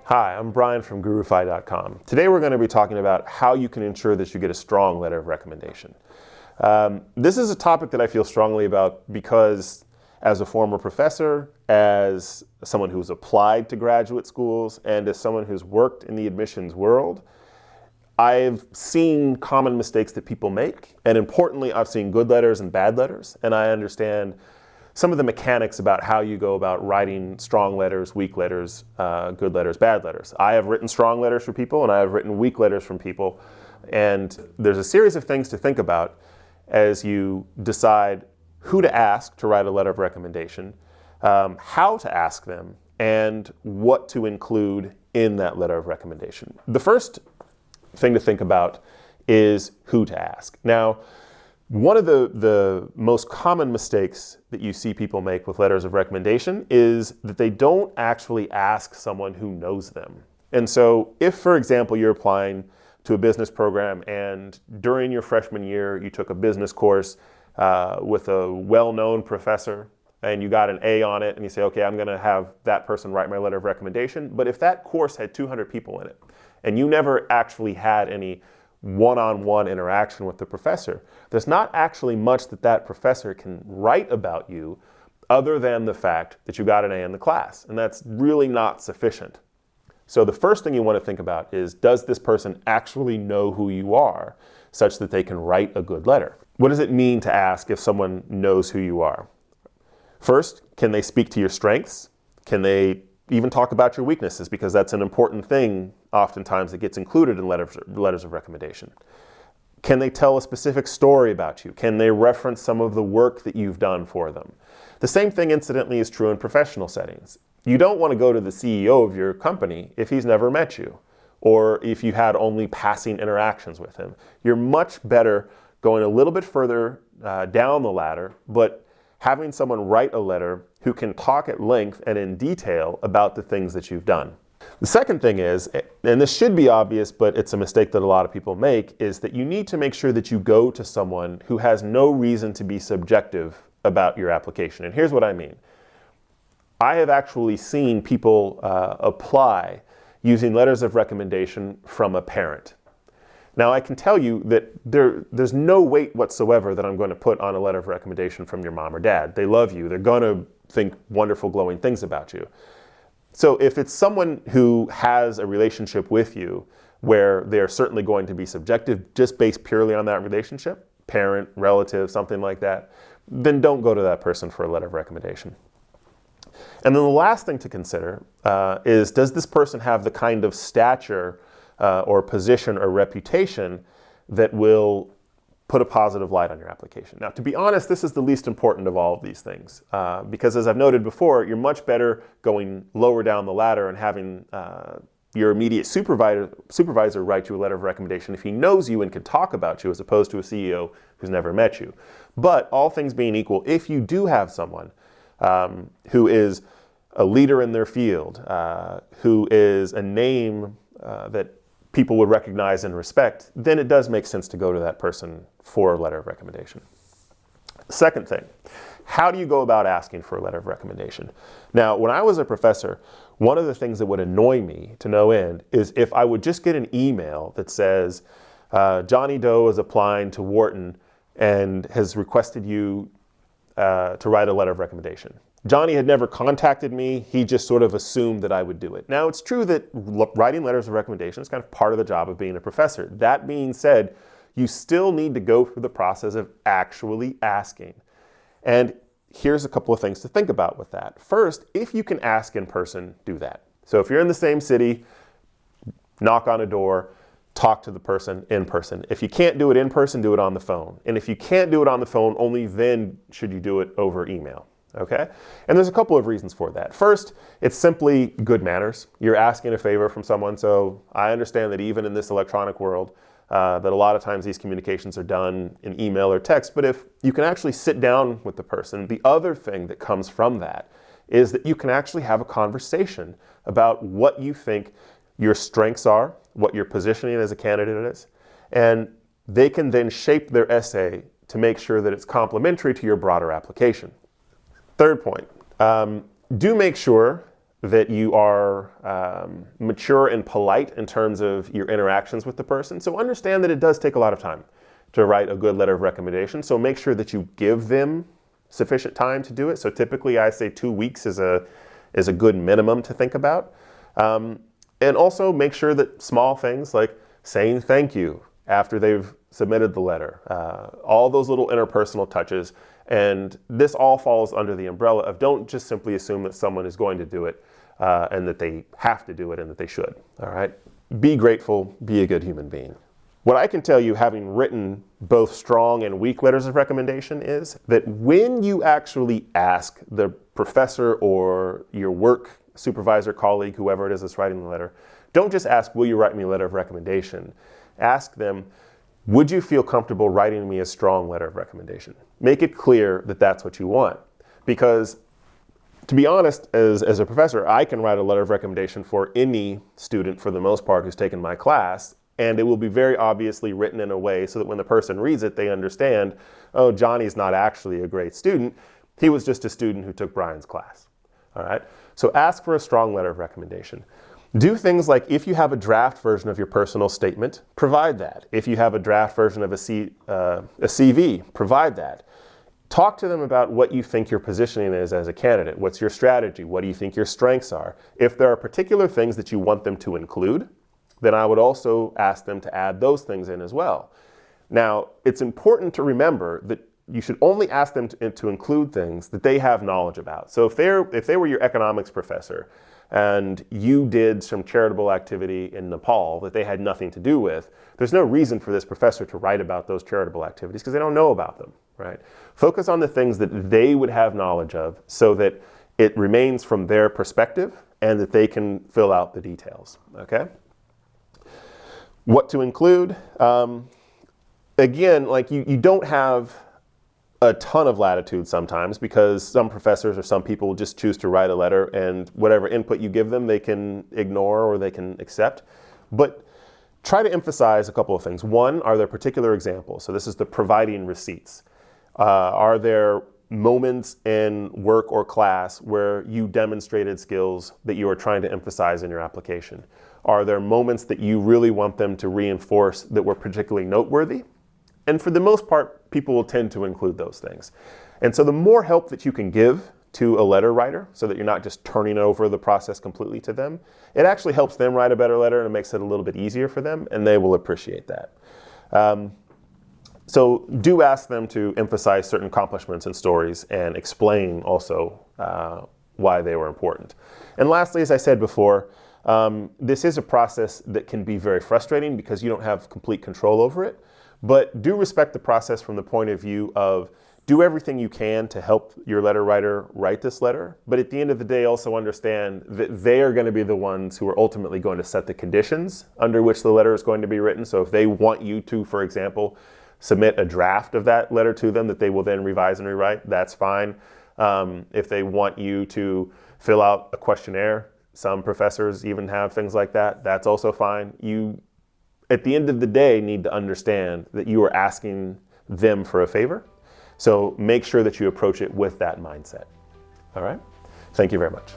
Hi, I'm Brian from Gurufi.com. Today we're going to be talking about how you can ensure that you get a strong letter of recommendation. This is a topic that I feel strongly about because as a former professor, as someone who's applied to graduate schools, and as someone who's worked in the admissions world, I've seen common mistakes that people make, and importantly, I've seen good letters and bad letters, and I understand some of the mechanics about how you go about writing strong letters, weak letters, good letters, bad letters. I have written strong letters for people, and I have written weak letters from people, and there's a series of things to think about as you decide who to ask to write a letter of recommendation, how to ask them, and what to include in that letter of recommendation. The first thing to think about is who to ask. Now, one of the most common mistakes that you see people make with letters of recommendation is that they don't actually ask someone who knows them. And so if, for example, you're applying to a business program and during your freshman year you took a business course with a well-known professor and you got an A on it and you say, okay, I'm going to have that person write my letter of recommendation. But if that course had 200 people in it and you never actually had any one-on-one interaction with the professor, there's not actually much that that professor can write about you other than the fact that you got an A in the class, and that's really not sufficient. So the first thing you want to think about is, does this person actually know who you are such that they can write a good letter? What does it mean to ask if someone knows who you are? First, can they speak to your strengths? Can they even talk about your weaknesses? Because that's an important thing oftentimes that gets included in letters of recommendation. Can they tell a specific story about you? Can they reference some of the work that you've done for them? The same thing, incidentally, is true in professional settings. You don't want to go to the CEO of your company if he's never met you, or if you had only passing interactions with him. You're much better going a little bit further down the ladder, but having someone write a letter who can talk at length and in detail about the things that you've done. The second thing is, and this should be obvious, but it's a mistake that a lot of people make, is that you need to make sure that you go to someone who has no reason to be subjective about your application. And here's what I mean. I have actually seen people apply using letters of recommendation from a parent. Now, I can tell you that there's no weight whatsoever that I'm going to put on a letter of recommendation from your mom or dad. They love you. They're going to think wonderful, glowing things about you. So if it's someone who has a relationship with you where they're certainly going to be subjective just based purely on that relationship, parent, relative, something like that, then don't go to that person for a letter of recommendation. And then the last thing to consider is, does this person have the kind of stature or position or reputation that will put a positive light on your application? Now, to be honest, this is the least important of all of these things because, as I've noted before, you're much better going lower down the ladder and having your immediate supervisor write you a letter of recommendation if he knows you and can talk about you, as opposed to a CEO who's never met you. But all things being equal, if you do have someone who is a leader in their field, who is a name that people would recognize and respect, then it does make sense to go to that person for a letter of recommendation. Second thing, how do you go about asking for a letter of recommendation? Now, when I was a professor, one of the things that would annoy me to no end is if I would just get an email that says, Johnny Doe is applying to Wharton and has requested you to write a letter of recommendation. Johnny had never contacted me. He just sort of assumed that I would do it. Now, it's true that writing letters of recommendation is kind of part of the job of being a professor. That being said, you still need to go through the process of actually asking. And here's a couple of things to think about with that. First, if you can ask in person, do that. So if you're in the same city, knock on a door, talk to the person in person. If you can't do it in person, do it on the phone. And if you can't do it on the phone, only then should you do it over email. Okay? And there's a couple of reasons for that. First, it's simply good manners. You're asking a favor from someone, so I understand that even in this electronic world, that a lot of times these communications are done in email or text, but if you can actually sit down with the person, the other thing that comes from that is that you can actually have a conversation about what you think your strengths are, what your positioning as a candidate is, and they can then shape their essay to make sure that it's complementary to your broader application. Third point, do make sure that you are mature and polite in terms of your interactions with the person. So understand that it does take a lot of time to write a good letter of recommendation. So make sure that you give them sufficient time to do it. So typically I say 2 weeks is a good minimum to think about. And also make sure that small things like saying thank you after they've submitted the letter, all those little interpersonal touches, and this all falls under the umbrella of don't just simply assume that someone is going to do it and that they have to do it and that they should, all right? Be grateful, be a good human being. What I can tell you, having written both strong and weak letters of recommendation, is that when you actually ask the professor or your work supervisor, colleague, whoever it is that's writing the letter, don't just ask, will you write me a letter of recommendation? Ask them, would you feel comfortable writing me a strong letter of recommendation? Make it clear that that's what you want. Because to be honest, as a professor, I can write a letter of recommendation for any student, for the most part, who's taken my class, and it will be very obviously written in a way so that when the person reads it, they understand, oh, Johnny's not actually a great student. He was just a student who took Brian's class. All right? So ask for a strong letter of recommendation. Do things like, if you have a draft version of your personal statement, provide that. If you have a draft version of a CV, provide that. Talk to them about what you think your positioning is as a candidate. What's your strategy? What do you think your strengths are? If there are particular things that you want them to include, then I would also ask them to add those things in as well. Now, it's important to remember that you should only ask them to include things that they have knowledge about. So if they were your economics professor and you did some charitable activity in Nepal that they had nothing to do with, there's no reason for this professor to write about those charitable activities because they don't know about them, right? Focus on the things that they would have knowledge of so that it remains from their perspective and that they can fill out the details, okay? What to include? Again, like you don't have a ton of latitude sometimes because some professors or some people just choose to write a letter and whatever input you give them, they can ignore or they can accept. But try to emphasize a couple of things. One, are there particular examples? So this is the providing receipts. Are there moments in work or class where you demonstrated skills that you are trying to emphasize in your application? Are there moments that you really want them to reinforce that were particularly noteworthy? And for the most part, people will tend to include those things. And so the more help that you can give to a letter writer so that you're not just turning over the process completely to them, it actually helps them write a better letter and it makes it a little bit easier for them, and they will appreciate that. So do ask them to emphasize certain accomplishments and stories and explain also why they were important. And lastly, as I said before, this is a process that can be very frustrating because you don't have complete control over it. But do respect the process from the point of view of do everything you can to help your letter writer write this letter. But at the end of the day, also understand that they are going to be the ones who are ultimately going to set the conditions under which the letter is going to be written. So if they want you to, for example, submit a draft of that letter to them that they will then revise and rewrite, that's fine. If they want you to fill out a questionnaire, some professors even have things like that, that's also fine. You, at the end of the day, need to understand that you are asking them for a favor. So make sure that you approach it with that mindset. All right? Thank you very much.